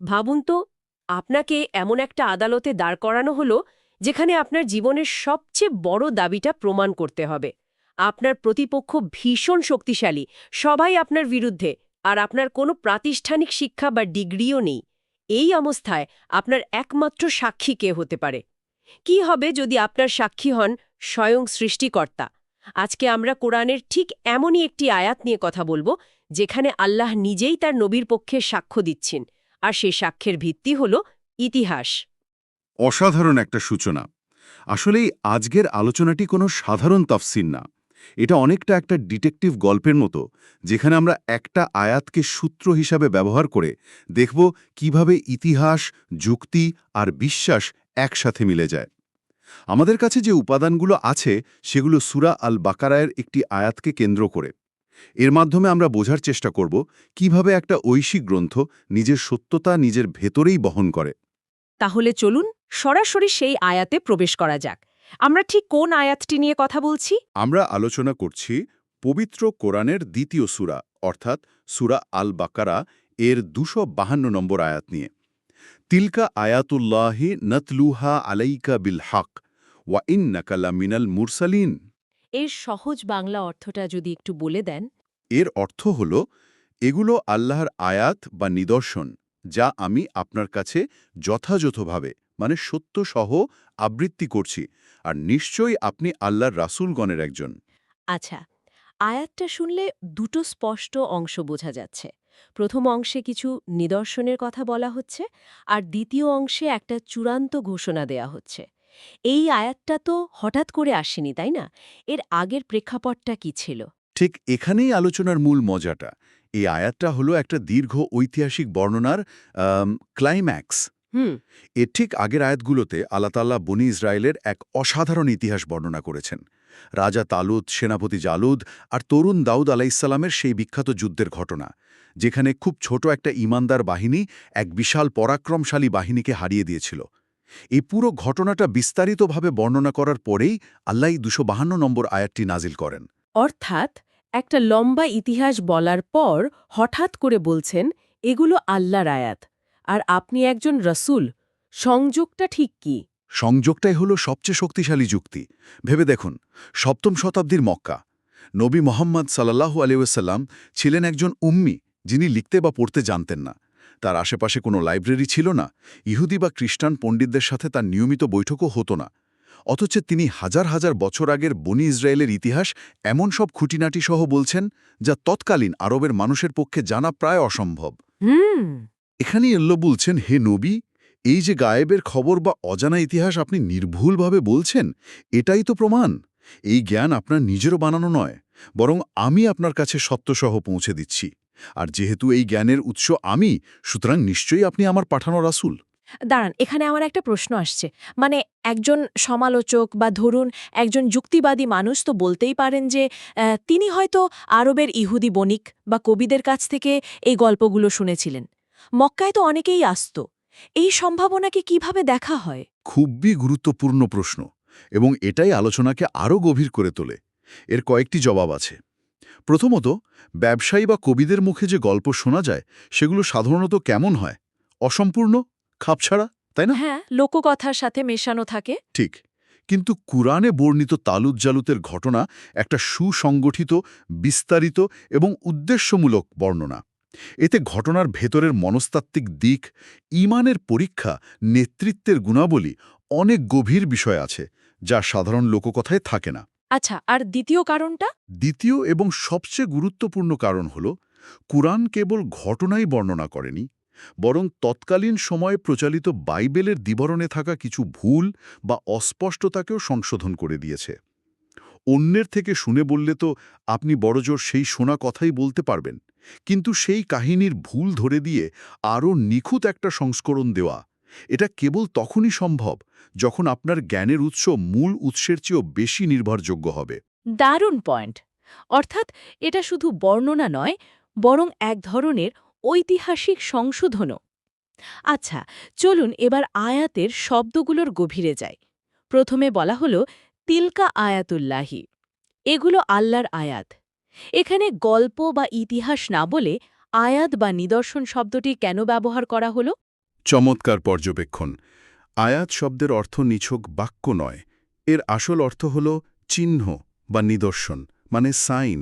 ভাবুন তো, আপনাকে এমন একটা আদালতে দাঁড় করানো হলো যেখানে আপনার জীবনের সবচেয়ে বড় দাবিটা প্রমাণ করতে হবে। আপনার প্রতিপক্ষ ভীষণ শক্তিশালী, সবাই আপনার বিরুদ্ধে, আর আপনার কোনো প্রাতিষ্ঠানিক শিক্ষা বা ডিগ্রিও নেই। এই অবস্থায় আপনার একমাত্র সাক্ষী কে হতে পারে? কি হবে যদি আপনার সাক্ষী হন স্বয়ং সৃষ্টিকর্তা? আজকে আমরা কোরআনের ঠিক এমনই একটি আয়াত নিয়ে কথা বলবো, যেখানে আল্লাহ নিজেই তার নবীর পক্ষে সাক্ষ্য দিচ্ছেন, আর সেই সাক্ষ্যের ভিত্তি হল ইতিহাস। অসাধারণ একটা সূচনা। আসলেই আজকের আলোচনাটি কোনো সাধারণ তাফসীর না। এটা অনেকটা একটা ডিটেকটিভ গল্পের মতো, যেখানে আমরা একটা আয়াতকে সূত্র হিসাবে ব্যবহার করে দেখব কিভাবে ইতিহাস, যুক্তি আর বিশ্বাস একসাথে মিলে যায়। আমাদের কাছে যে উপাদানগুলো আছে সেগুলো সূরা আল বাকারায়ের একটি আয়াতকে কেন্দ্র করে। এর মাধ্যমে আমরা বোঝার চেষ্টা করব কিভাবে একটা ঐশিক গ্রন্থ নিজের সত্যতা নিজের ভেতরেই বহন করে। তাহলে চলুন সরাসরি সেই আয়াতে প্রবেশ করা যাক। আমরা ঠিক কোন আয়াতটি নিয়ে কথা বলছি? আমরা আলোচনা করছি পবিত্র কোরআনের দ্বিতীয় সূরা, অর্থাৎ সূরা আল বাকারা এর 252 নম্বর আয়াত নিয়ে। তিলকা আয়াতুল্লাহি নতলুহা আলাইকা বিল হক ওয়া ইন্নাকা লামিনাল মুরসালিন। এর সহজ বাংলা অর্থটা যদি একটু বলে দেন। এর অর্থ হল, এগুলো আল্লাহর আয়াত বা নিদর্শন, যা আমি আপনার কাছে যথাযথভাবে মানে সত্যসহ আবৃত্তি করছি, আর নিশ্চয়ই আপনি আল্লাহর রাসূলগণের একজন। আচ্ছা, আয়াতটা শুনলে দুটো স্পষ্ট অংশ বোঝা যাচ্ছে। প্রথম অংশে কিছু নিদর্শনের কথা বলা হচ্ছে, আর দ্বিতীয় অংশে একটা চূড়ান্ত ঘোষণা দেয়া হচ্ছে। এই আয়াতটা তো হঠাৎ করে আসেনি, তাই না? এর আগের প্রেক্ষাপটটা কি ছিল? ঠিক এখানেই আলোচনার মূল মজাটা। এই আয়াতটা হলো একটা দীর্ঘ ঐতিহাসিক বর্ণনার ক্লাইম্যাক্স। হুম। এর ঠিক আগের আয়াতগুলোতে আল্লাহ তাআলা বনি ইসরায়েলের এক অসাধারণ ইতিহাস বর্ণনা করেছেন। রাজা তালুত, সেনাপতি জালুদ আর তরুণ দাউদ আলাইহিসসালামের সেই বিখ্যাত যুদ্ধের ঘটনা, যেখানে খুব ছোট একটা ঈমানদার বাহিনী এক বিশাল পরাক্রমশালী বাহিনীকে হারিয়ে দিয়েছিল। এই পুরো ঘটনাটা বিস্তারিতভাবে বর্ণনা করার পরেই আল্লাহ 252 নম্বর আয়াতটি নাজিল করেন। অর্থাৎ একটা লম্বা ইতিহাস বলার পর হঠাৎ করে বলছেন, এগুলো আল্লাহর আয়াত, আর আপনি একজন রসূল। সংযোগটা ঠিক কি? সংযোগটাই হলো সবচেয়ে শক্তিশালী যুক্তি। ভেবে দেখুন, 7ম শতাব্দীর মক্কা। নবী মোহাম্মদ সাল্লাল্লাহু আলাইহি ওয়াসাল্লাম ছিলেন একজন উম্মি, যিনি লিখতে বা পড়তে জানতেন না। তার আশেপাশে কোনো লাইব্রেরি ছিল না, ইহুদি বা খ্রিস্টান পণ্ডিতদের সাথে তার নিয়মিত বৈঠকও হতো না। অথচ তিনি হাজার হাজার বছর আগের বনি ইসরায়েলের ইতিহাস এমন সব খুঁটিনাটি সহ বলছেন, যা তৎকালীন আরবের মানুষের পক্ষে জানা প্রায় অসম্ভব। হুম। এখানেই আল্লাহ বলছেন, হে নবী, এই যে গায়েবের খবর বা অজানা ইতিহাস আপনি নির্ভুলভাবে বলছেন, এটাই তো প্রমাণ। এই জ্ঞান আপনার নিজেরও বানানো নয়, বরং আমি আপনার কাছে সত্যসহ পৌঁছে দিচ্ছি। আর যেহেতু এই জ্ঞানের উৎস আমি, সুতরাং নিশ্চয়ই আপনি আমার পাঠানো রাসূল। দাঁড়ান, এখানে আমার একটা প্রশ্ন আসছে। মানে, একজন সমালোচক বা ধরুন একজন যুক্তিবাদী মানুষ তো বলতেই পারেন যে তিনি হয়তো আরবের ইহুদি বণিক বা কবিদের কাছ থেকে এই গল্পগুলো শুনেছিলেন। মক্কায় তো অনেকেই আসত। এই সম্ভাবনাকে কিভাবে দেখা হয়? খুবই গুরুত্বপূর্ণ প্রশ্ন, এবং এটাই আলোচনাকে আরও গভীর করে তোলে। এর কয়েকটি জবাব আছে। প্রথমত, ব্যবসায়ী বা কবিদের মুখে যে গল্প শোনা যায়, সেগুলো সাধারণত কেমন হয়? অসম্পূর্ণ, খাপছাড়া, তাই না? হ্যাঁ, লোককথার সাথে মেশানো থাকে। ঠিক। কিন্তু কুরআনে বর্ণিত তালুত জালুতের ঘটনা একটা সুসংগঠিত, বিস্তারিত এবং উদ্দেশ্যমূলক বর্ণনা। এতে ঘটনার ভেতরের মনস্তাত্ত্বিক দিক, ঈমানের পরীক্ষা, নেতৃত্বের গুণাবলী, অনেক গভীর বিষয় আছে, যা সাধারণ লোককথায় থাকে না। আচ্ছা, আর দ্বিতীয় কারণটা? দ্বিতীয় এবং সবচেয়ে গুরুত্বপূর্ণ কারণ হল, কুরআন কেবল ঘটনাই বর্ণনা করেনি, বরং তৎকালীন সময়ে প্রচলিত বাইবেলের বিবরণে থাকা কিছু ভুল বা অস্পষ্টতাকেও সংশোধন করে দিয়েছে। অন্যের থেকে শুনে বললে তো আপনি বড়জোর সেই শোনা কথাই বলতে পারবেন, কিন্তু সেই কাহিনীর ভুল ধরে দিয়ে আরও নিখুঁত একটা সংস্করণ দেওয়া, এটা কেবল তখনই সম্ভব যখন আপনার জ্ঞানের উৎস মূল উৎসের চেয়েও বেশি নির্ভরযোগ্য হবে। দারুণ পয়েন্ট। অর্থাৎ এটা শুধু বর্ণনা নয়, বরং এক ধরনের ঐতিহাসিক সংশোধনও। আচ্ছা, চলুন এবার আয়াতের শব্দগুলোর গভীরে যাই। প্রথমে বলা হলো তিলকা আয়াতুল্লাহি, এগুলো আল্লাহর আয়াত। এখানে গল্প বা ইতিহাস না বলে আয়াত বা নিদর্শন শব্দটি কেন ব্যবহার করা হলো? চমৎকার পর্যবেক্ষণ। আয়াত শব্দের অর্থ নিছক বাক্য নয়, এর আসল অর্থ হল চিহ্ন বা নিদর্শন, মানে সাইন।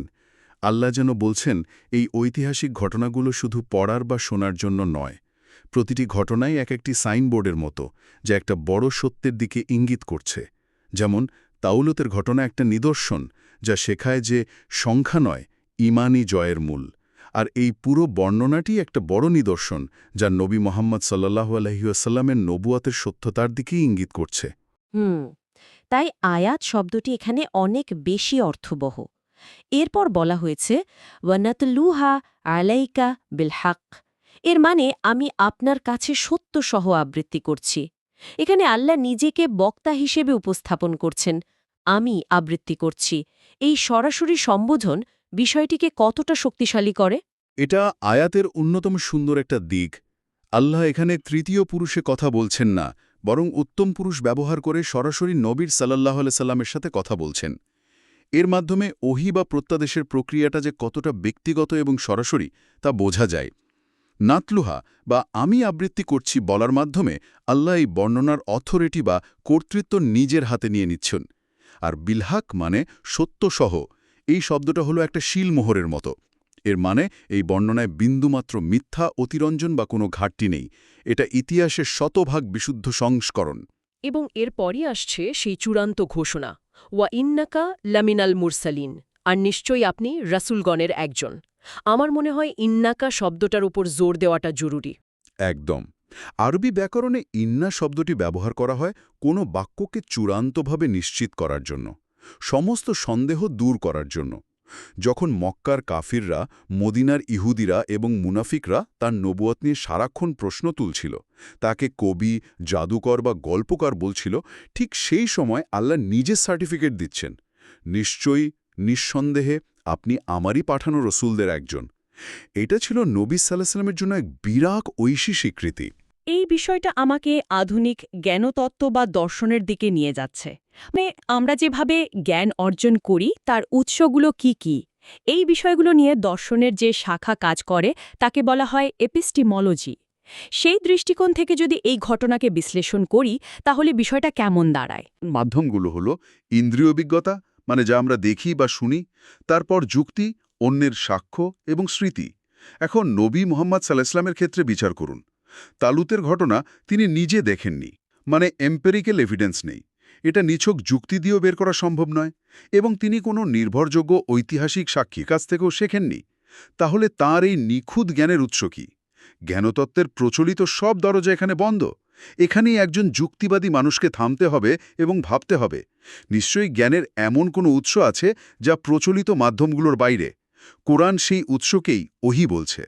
আল্লাহ যেন বলছেন, এই ঐতিহাসিক ঘটনাগুলো শুধু পড়ার বা শোনার জন্য নয়। প্রতিটি ঘটনাই এক একটি সাইনবোর্ডের মতো, যা একটা বড় সত্যের দিকে ইঙ্গিত করছে। যেমন তাওলতের ঘটনা একটা নিদর্শন, যা শেখায় যে সংখ্যা নয়, ঈমানই জয়ের মূল। আর এই পুরো বর্ণনাটি একটা বড় নিদর্শন, যা নবী মোহাম্মদ সাল্লাল্লাহু আলাইহি ওয়াসাল্লামের নবুয়াতের সত্যতার দিকেই ইঙ্গিত করছে। তাই আয়াত শব্দটি এখানে অনেক বেশি অর্থবহ। এরপর বলা হয়েছে ওয়ানাতলুহা আলাইকা বিল হক, এর মানে আমি আপনার কাছে সত্য সহ আবৃত্তি করছি। এখানে আল্লাহ নিজেকে বক্তা হিসেবে উপস্থাপন করছেন, আমি আবৃত্তি করছি। এই সরাসরি সম্বোধন বিষয়টিকে কতটা শক্তিশালী করে? এটা আয়াতের অন্যতম সুন্দর একটা দিক। আল্লাহ এখানে তৃতীয় পুরুষে কথা বলছেন না, বরং উত্তম পুরুষ ব্যবহার করে সরাসরি নবীর সাল্লাল্লাহু আলাইহি সাল্লামের সাথে কথা বলছেন। এর মাধ্যমে ওহী বা প্রত্যাদেশের প্রক্রিয়াটা যে কতটা ব্যক্তিগত এবং সরাসরি তা বোঝা যায়। নাতলুহা বা আমি আবৃত্তি করছি বলার মাধ্যমে আল্লাহ এই বর্ণনার অথরিটি বা কর্তৃত্ব নিজের হাতে নিয়ে নিচ্ছেন। আর বিলহাক মানে সত্যসহ, এই শব্দটা হলো একটা শিলমোহরের মতো। এর মানে এই বর্ণনায় বিন্দুমাত্র মিথ্যা, অতিরঞ্জন বা কোনো ঘাটতি নেই। এটা ইতিহাসের শতভাগ বিশুদ্ধ সংস্করণ। এবং এরপরই আসছে সেই চূড়ান্ত ঘোষণা, ওয়া ইন্নাকা লামিনাল মুরসালিন, আর নিশ্চয়ই আপনি রাসূলগণের একজন। আমার মনে হয় ইন্নাকা শব্দটার উপর জোর দেওয়াটা জরুরি। একদম। আরবি ব্যাকরণে ইন্না শব্দটি ব্যবহার করা হয় কোনো বাক্যকে চূড়ান্তভাবে নিশ্চিত করার জন্য, সমস্ত সন্দেহ দূর করার জন্য। যখন মক্কার কাফিররা, মদিনার ইহুদিরা এবং মুনাফিকরা তার নবুয়ত নিয়ে সারাক্ষণ প্রশ্ন তুলছিল, তাকে কবি, জাদুকর বা গল্পকার বলছিল, ঠিক সেই সময় আল্লাহ নিজে সার্টিফিকেট দিচ্ছেন, নিশ্চয়ই, নিঃসন্দেহে আপনি আমারই পাঠানো রসুলদের একজন। এটা ছিল নবী সাল্লাল্লাহু আলাইহি ওয়াসাল্লামের জন্য এক বিরাট ঐশী স্বীকৃতি। এই বিষয়টা আমাকে আধুনিক জ্ঞানতত্ত্ব বা দর্শনের দিকে নিয়ে যাচ্ছে। মানে আমরা যেভাবে জ্ঞান অর্জন করি তার উৎসগুলো কি কি, এই বিষয়গুলো নিয়ে দর্শনের যে শাখা কাজ করে তাকে বলা হয় এপিস্টিমোলজি। সেই দৃষ্টিকোণ থেকে যদি এই ঘটনাকে বিশ্লেষণ করি তাহলে বিষয়টা কেমন দাঁড়ায়? মাধ্যমগুলো হলো ইন্দ্রিয় অভিজ্ঞতা, মানে যা আমরা দেখি বা শুনি, তারপর যুক্তি, অন্যের সাক্ষ্য এবং স্মৃতি। এখন নবী মুহাম্মদ সাল্লাল্লাহু আলাইহি ওয়াসাল্লামের ক্ষেত্রে বিচার করুন। তালুতের ঘটনা তিনি নিজে দেখেননি, মানে এম্পেরিক্যাল এভিডেন্স নেই। এটা নিছক যুক্তি দিয়েও বের করা সম্ভব নয়, এবং তিনি কোনো নির্ভরযোগ্য ঐতিহাসিক সাক্ষীর কাছ থেকেও শেখেননি। তাহলে তাঁর এই নিখুঁত জ্ঞানের উৎস কি? জ্ঞানতত্ত্বের প্রচলিত সব দরজা এখানে বন্ধ। এখানেই একজন যুক্তিবাদী মানুষকে থামতে হবে এবং ভাবতে হবে, নিশ্চয়ই জ্ঞানের এমন কোনো উৎস আছে যা প্রচলিত মাধ্যমগুলোর বাইরে। কোরআন সেই উৎসকেই ওহী বলছে।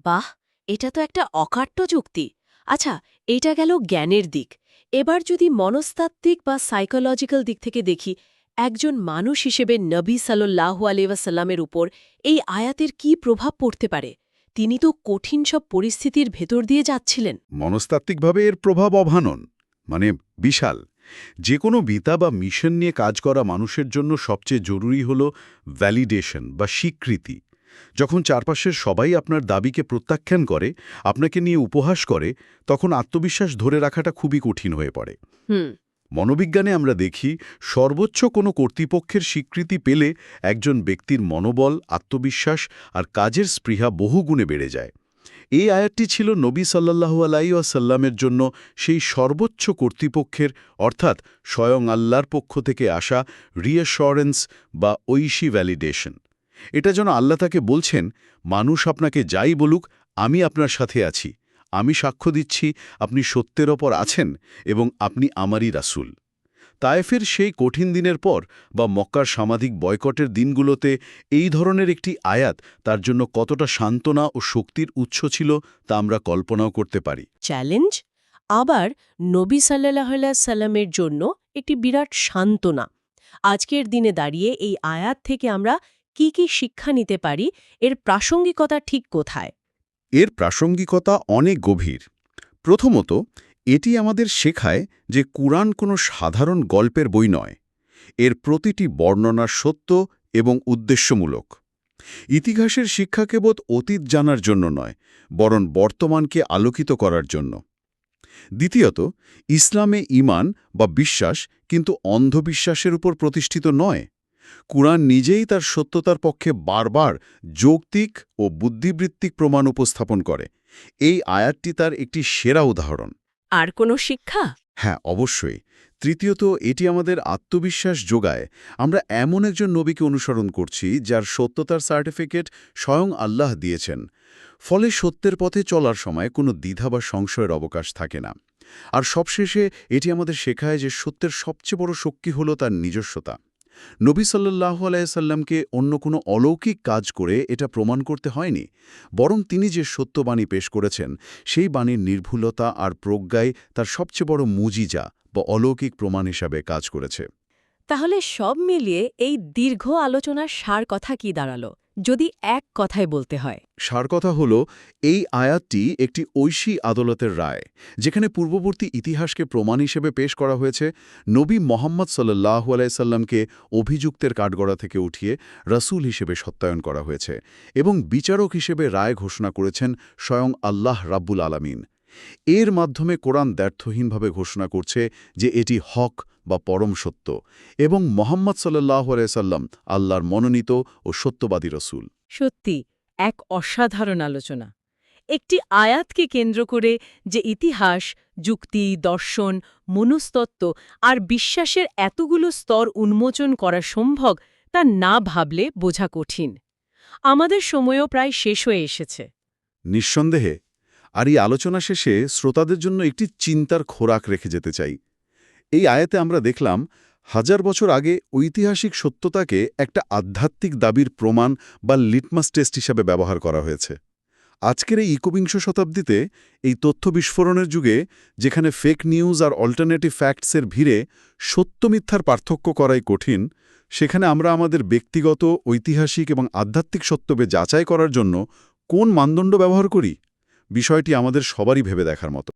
বাহ, এটা তো একটা অকাট্য যুক্তি। আচ্ছা, এইটা গেল জ্ঞানের দিক। এবার যদি মনস্তাত্ত্বিক বা সাইকোলজিক্যাল দিক থেকে দেখি, একজন মানুষ হিসেবে নবী সাল্লাল্লাহু আলাইহি ওয়াসাল্লামের উপর এই আয়াতের কি প্রভাব পড়তে পারে? তিনি তো কঠিন সব পরিস্থিতির ভেতর দিয়ে যাচ্ছিলেন। মনস্তাত্ত্বিকভাবে এর প্রভাব অভানন, মানে বিশাল। যে কোনো বিতা বা মিশন নিয়ে কাজ করা মানুষের জন্য সবচেয়ে জরুরি হল ভ্যালিডেশন বা স্বীকৃতি। যখন চারপাশের সবাই আপনার দাবিকে প্রত্যাখ্যান করে, আপনাকে নিয়ে উপহাস করে, তখন আত্মবিশ্বাস ধরে রাখাটা খুবই কঠিন হয়ে পড়ে। মনোবিজ্ঞানে আমরা দেখি, সর্বোচ্চ কোনো কর্তৃপক্ষের স্বীকৃতি পেলে একজন ব্যক্তির মনোবল, আত্মবিশ্বাস আর কাজের স্পৃহা বহুগুণে বেড়ে যায়। এই আয়াতটি ছিল নবী সাল্লাল্লাহু আলাইহি ওয়াসাল্লামের জন্য সেই সর্বোচ্চ কর্তৃপক্ষের, অর্থাৎ স্বয়ং আল্লাহর পক্ষ থেকে আসা রিঅ্যাসুরেন্স বা ঐশী ভ্যালিডেশন। এটা যেন আল্লাহ তাকে বলছেন, মানুষ আপনাকে যাই বলুক, আমি আপনার সাথে আছি, আমি সাক্ষ্য দিচ্ছি আপনি সত্যের ওপর আছেন এবং আপনি আমারই রাসূল। তায়েফের সেই কঠিন দিনের পর বা মক্কার সামাজিক বয়কটের দিনগুলোতে এই ধরনের একটি আয়াত তার জন্য কতটা সান্ত্বনা ও শক্তির উৎস ছিল তা আমরা কল্পনাও করতে পারি। চ্যালেঞ্জ, আবার নবী সাল্লাল্লাহু আলাইহি সাল্লামের জন্য একটি বিরাট সান্ত্বনা। আজকের দিনে দাঁড়িয়ে এই আয়াত থেকে আমরা কি কি শিক্ষা নিতে পারি? এর প্রাসঙ্গিকতা ঠিক কোথায়? এর প্রাসঙ্গিকতা অনেক গভীর। প্রথমত, এটি আমাদের শেখায় যে কুরআন কোনো সাধারণ গল্পের বই নয়। এর প্রতিটি বর্ণনা সত্য এবং উদ্দেশ্যমূলক। ইতিহাসের শিক্ষা কেবল অতীত জানার জন্য নয়, বরং বর্তমানকে আলোকিত করার জন্য। দ্বিতীয়ত, ইসলামে ঈমান বা বিশ্বাস কিন্তু অন্ধবিশ্বাসের উপর প্রতিষ্ঠিত নয়। কুরআন নিজেই তার সত্যতার পক্ষে বারবার যৌক্তিক ও বুদ্ধিবৃত্তিক প্রমাণ উপস্থাপন করে। এই আয়াতটি তার একটি সেরা উদাহরণ। আর কোনো শিক্ষা? হ্যাঁ, অবশ্যই। তৃতীয়ত, এটি আমাদের আত্মবিশ্বাস যোগায়। আমরা এমন একজন নবীকে অনুসরণ করছি যার সত্যতার সার্টিফিকেট স্বয়ং আল্লাহ দিয়েছেন। ফলে সত্যের পথে চলার সময় কোনো দ্বিধা বা সংশয়ের অবকাশ থাকে না। আর সবশেষে এটি আমাদের শেখায় যে সত্যের সবচেয়ে বড় শক্তি হল তার নিজস্বতা। নবী সাল্লাল্লাহু আলাইহি সাল্লামকে অন্য কোনো অলৌকিক কাজ করে এটা প্রমাণ করতে হয়নি, বরং তিনি যে সত্যবাণী পেশ করেছেন সেই বাণীর নির্ভুলতা আর প্রজ্ঞাই তার সবচেয়ে বড় মুজিজা বা অলৌকিক প্রমাণ হিসাবে কাজ করেছে। তাহলে সব মিলিয়ে এই দীর্ঘ আলোচনার সার কথা কি দাঁড়ালো, যদি এক কথায় বলতে হয়? সার কথা হল, এই আয়াতটি একটি ঐশী আদালতের রায়, যেখানে পূর্ববর্তী ইতিহাসকে প্রমাণ হিসেবে পেশ করা হয়েছে। নবী মোহাম্মদ সাল্লাল্লাহু আলাইহি সাল্লামকে অভিযুক্তের কাঠগড়া থেকে উঠিয়ে রাসূল হিসেবে সত্যায়ন করা হয়েছে এবং বিচারক হিসেবে রায় ঘোষণা করেছেন স্বয়ং আল্লাহ রাব্বুল আলামিন। এর মাধ্যমে কোরআন দ্ব্যর্থহীনভাবে ঘোষণা করছে যে এটি হক বা পরম সত্য এবং মোহাম্মদ সাল্লাল্লাহু আলাইহি সাল্লাম আল্লাহর মনোনীত ও সত্যবাদী রাসূল। সত্যি এক অসাধারণ আলোচনা। একটি আয়াতকে কেন্দ্র করে যে ইতিহাস, যুক্তি, দর্শন, মনস্তত্ত্ব আর বিশ্বাসের এতগুলো স্তর উন্মোচন করা সম্ভব তা না ভাবলে বোঝা কঠিন। আমাদের সময়ও প্রায় শেষ হয়ে এসেছে। নিঃসন্দেহে। আর এই আলোচনা শেষে শ্রোতাদের জন্য একটি চিন্তার খোরাক রেখে যেতে চাই। এই আয়াতে আমরা দেখলাম হাজার বছর আগে ঐতিহাসিক সত্যতাকে একটা আধ্যাত্মিক দাবির প্রমাণ বা লিটমাস টেস্ট হিসাবে ব্যবহার করা হয়েছে। আজকের এই একবিংশ শতাব্দীতে, এই তথ্য বিস্ফোরণের যুগে, যেখানে ফেক নিউজ আর অল্টারনেটিভ ফ্যাক্টসের ভিড়ে সত্য মিথ্যার পার্থক্য করাই কঠিন, সেখানে আমরা আমাদের ব্যক্তিগত, ঐতিহাসিক এবং আধ্যাত্মিক সত্যকে যাচাই করার জন্য কোন মানদণ্ড ব্যবহার করি, বিষয়টি আমাদের সবারই ভেবে দেখার মতো।